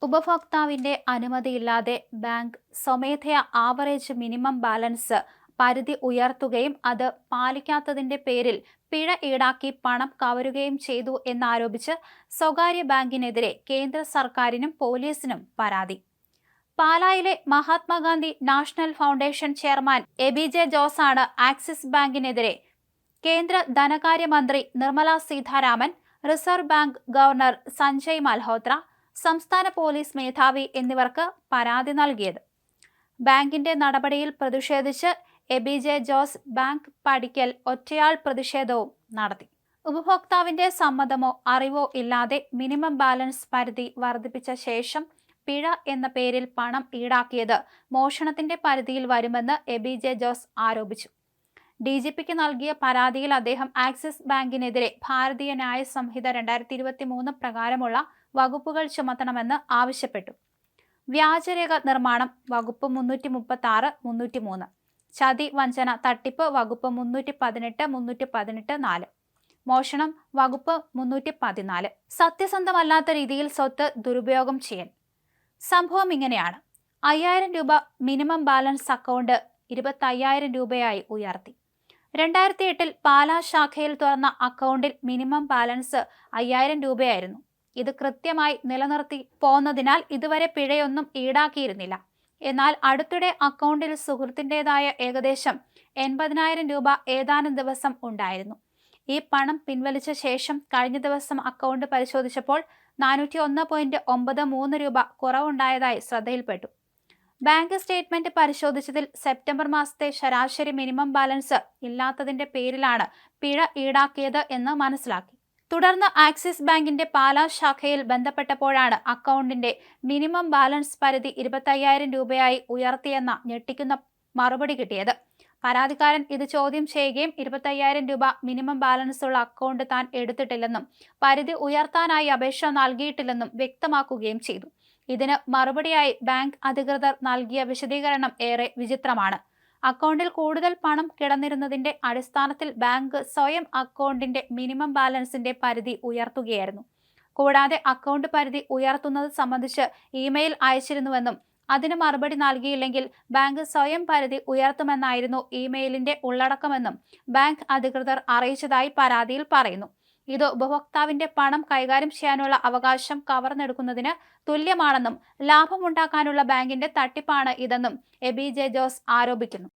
ഉപഭോക്താവിന്റെ അനുമതിയില്ലാതെ ബാങ്ക് സ്വമേധയാ ആവറേജ് മിനിമം ബാലൻസ് പരിധി ഉയർത്തുകയും അത് പാലിക്കാത്തതിന്റെ പേരിൽ പിഴ ഈടാക്കി പണം കവരുകയും ചെയ്തു എന്നാരോപിച്ച് സ്വകാര്യ ബാങ്കിനെതിരെ കേന്ദ്ര സർക്കാരിനും പോലീസിനും പരാതി. പാലായിലെ Mahatma Gandhi national foundation chairman എബിജെ ജോസാണ് axis ബാങ്കിനെതിരെ കേന്ദ്ര ധനകാര്യമന്ത്രി Nirmala Sitharaman, reserve bank governor Sanjay Malhotra, സംസ്ഥാന പോലീസ് മേധാവി എന്നിവർക്ക് പരാതി നൽകിയത്. ബാങ്കിന്റെ നടപടിയിൽ പ്രതിഷേധിച്ച് എബിജെ ജോസ് ബാങ്ക് പടിക്കൽ ഒറ്റയാൾ പ്രതിഷേധവും നടത്തി. ഉപഭോക്താവിന്റെ സമ്മതമോ അറിവോ ഇല്ലാതെ മിനിമം ബാലൻസ് പരിധി വർദ്ധിപ്പിച്ച ശേഷം പിഴ എന്ന പേരിൽ പണം ഈടാക്കിയത് മോഷണത്തിന്റെ പരിധിയിൽ വരുമെന്ന് എബിജെ ജോസ് ആരോപിച്ചു. DGPക്ക് നൽകിയ പരാതിയിൽ അദ്ദേഹം ആക്സിസ് ബാങ്കിനെതിരെ ഭാരതീയ ന്യായ സംഹിത 2023 പ്രകാരമുള്ള വകുപ്പുകൾ ചുമത്തണമെന്ന് ആവശ്യപ്പെട്ടു. വ്യാജരേഖ നിർമ്മാണം വകുപ്പ് 336, 303, ചതി വഞ്ചന തട്ടിപ്പ് വകുപ്പ് 318, 318 4, മോഷണം വകുപ്പ് 314, സത്യസന്ധമല്ലാത്ത രീതിയിൽ സ്വത്ത് ദുരുപയോഗം ചെയ്യൽ. സംഭവം ഇങ്ങനെയാണ്. 5000 രൂപ മിനിമം ബാലൻസ് അക്കൗണ്ട് 25,000 രൂപയായി ഉയർത്തി. 2008 പാലാ ശാഖയിൽ തുറന്ന അക്കൗണ്ടിൽ മിനിമം ബാലൻസ് 5000 രൂപയായിരുന്നു. ഇത് കൃത്യമായി നിലനിർത്തി പോന്നതിനാൽ ഇതുവരെ പിഴയൊന്നും ഈടാക്കിയിരുന്നില്ല. എന്നാൽ അടുത്തിടെ അക്കൗണ്ടിൽ സുഹൃത്തിൻ്റെതായ ഏകദേശം 80,000 രൂപ ഏതാനും ദിവസം ഉണ്ടായിരുന്നു. ഈ പണം പിൻവലിച്ച ശേഷം കഴിഞ്ഞ ദിവസം അക്കൗണ്ട് പരിശോധിച്ചപ്പോൾ 401.93 രൂപ കുറവുണ്ടായതായി ശ്രദ്ധയിൽപ്പെട്ടു. ബാങ്ക് സ്റ്റേറ്റ്മെന്റ് പരിശോധിച്ചതിൽ സെപ്റ്റംബർ മാസത്തെ ശരാശരി മിനിമം ബാലൻസ് ഇല്ലാത്തതിന്റെ പേരിലാണ് പിഴ ഈടാക്കിയത് എന്ന് മനസ്സിലാക്കി. തുടർന്ന് ആക്സിസ് ബാങ്കിന്റെ പാലാ ശാഖയിൽ ബന്ധപ്പെട്ടപ്പോഴാണ് അക്കൗണ്ടിന്റെ മിനിമം ബാലൻസ് പരിധി 25,000 രൂപയായി ഉയർത്തിയെന്ന ഞെട്ടിക്കുന്ന മറുപടി കിട്ടിയത്. പരാതിക്കാരൻ ഇത് ചോദ്യം ചെയ്യുകയും 25,000 രൂപ മിനിമം ബാലൻസ് ഉള്ള അക്കൗണ്ട് താൻ എടുത്തിട്ടില്ലെന്നും പരിധി ഉയർത്താനായി അപേക്ഷ നൽകിയിട്ടില്ലെന്നും വ്യക്തമാക്കുകയും ചെയ്തു. ഇതിന് മറുപടിയായി ബാങ്ക് അധികൃതർ നൽകിയ വിശദീകരണം ഏറെ വിചിത്രമാണ്. അക്കൗണ്ടിൽ കൂടുതൽ പണം കിടന്നിരുന്നതിന്റെ അടിസ്ഥാനത്തിൽ ബാങ്ക് സ്വയം അക്കൗണ്ടിന്റെ മിനിമം ബാലൻസിന്റെ പരിധി ഉയർത്തുകയായിരുന്നു. കൂടാതെ അക്കൗണ്ട് പരിധി ഉയർത്തുന്നത് സംബന്ധിച്ച് ഇമെയിൽ അയച്ചിരുന്നുവെന്നും അതിന് മറുപടി നൽകിയില്ലെങ്കിൽ ബാങ്ക് സ്വയം പരിധി ഉയർത്തുമെന്നായിരുന്നു ഇമെയിലിന്റെ ഉള്ളടക്കമെന്നും ബാങ്ക് അധികൃതർ അറിയിച്ചതായി പരാതിയിൽ പറയുന്നു. ഇത് ഉപഭോക്താവിന്റെ പണം കൈകാര്യം ചെയ്യാനുള്ള അവകാശം കവർന്നെടുക്കുന്നതിന് തുല്യമാണെന്നും ലാഭമുണ്ടാക്കാനുള്ള ബാങ്കിന്റെ തട്ടിപ്പാണ് ഇതെന്നും എബിജെ ജോസ് ആരോപിക്കുന്നു.